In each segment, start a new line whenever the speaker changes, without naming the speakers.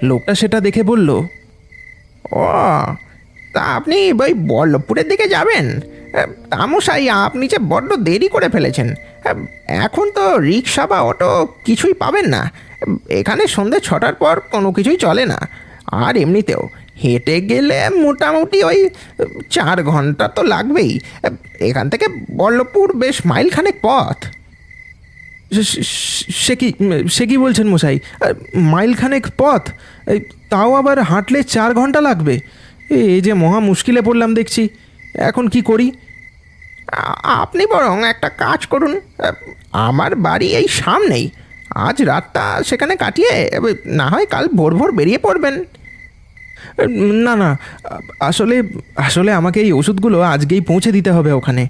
লোকটা সেটা দেখে বলল,
ও, তা আপনি ওই বল্লভপুরের দিকে যাবেন? তামশাই, আপনি যে বড্ড দেরি করে ফেলেছেন। এখন তো রিক্সা বা অটো কিছুই পাবেন না। এখানে সন্ধ্যে 6টার পর কোনো কিছুই চলে না। আর এমনিতেও হেঁটে গেলে মোটামুটি ওই 4 ঘন্টা তো লাগবেই। এখান থেকে বল্লভপুর বেশ মাইলখানেক পথ।
সে কি বলছেন মশাই? মাইলখানেক পথ? তাও আবার হাঁটলে 4 ঘন্টা লাগবে? এই যে মহা মুশকিলে পড়লাম দেখছি। এখন কি করি?
আপনি বরং একটা কাজ করুন। আমার বাড়ি এই সামনেই। আজ রাতটা সেখানে কাটিয়ে না হয় কাল ভোর ভোর বেরিয়ে পড়বেন।
না না, আসলে আসলে আমাকে এই ওষুধগুলো আজকেই পৌঁছে দিতে হবে ওখানে।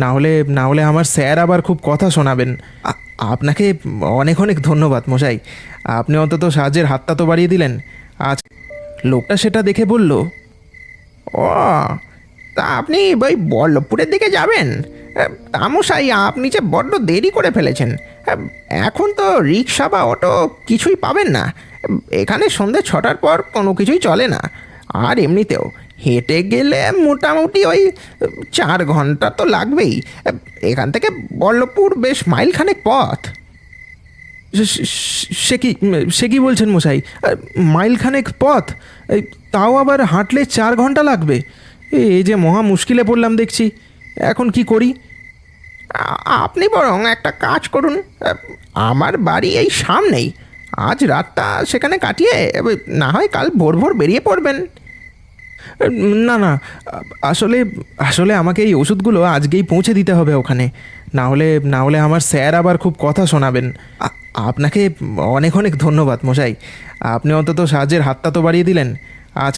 না হলে আমার স্যার আবার খুব কথা শোনাবেন। আপনাকে অনেক অনেক ধন্যবাদ মশাই। আপনি অন্তত সাহায্যের হাতটা তো বাড়িয়ে দিলেন আজ। লোকটা সেটা দেখে বলল,
ও, তা আপনি ওই বল্লভপুরের দিকে যাবেন? তামশাই, আপনি যে বড্ড দেরি করে ফেলেছেন। এখন তো রিক্সা বা অটো কিছুই পাবেন না। এখানে সন্ধ্যে 6টার পর কোনো কিছুই চলে না। আর এমনিতেও হেঁটে গেলে মোটামুটি ওই 4 ঘন্টা তো লাগবেই। এখান থেকে বল্লভপুর বেশ মাইলখানেক পথ।
সে কি বলছেন মশাই? মাইলখানেক পথ? তাও আবার হাঁটলে 4 ঘন্টা লাগবে? এই যে মহা মুশকিলে পড়লাম দেখছি। এখন কি করি?
আপনি বরং একটা কাজ করুন। আমার বাড়ি এই সামনেই। আজ রাতটা সেখানে কাটিয়ে না হয় কাল ভোর ভোর বেরিয়ে পড়বেন।
না না, আসলে আসলে আমাকে এই ওষুধগুলো আজকেই পৌঁছে দিতে হবে ওখানে। না হলে আমার স্যার আবার খুব কথা শোনাবেন। আপনাকে অনেক অনেক ধন্যবাদ মশাই। আপনি অন্তত সাহায্যের হাতটা তো বাড়িয়ে দিলেন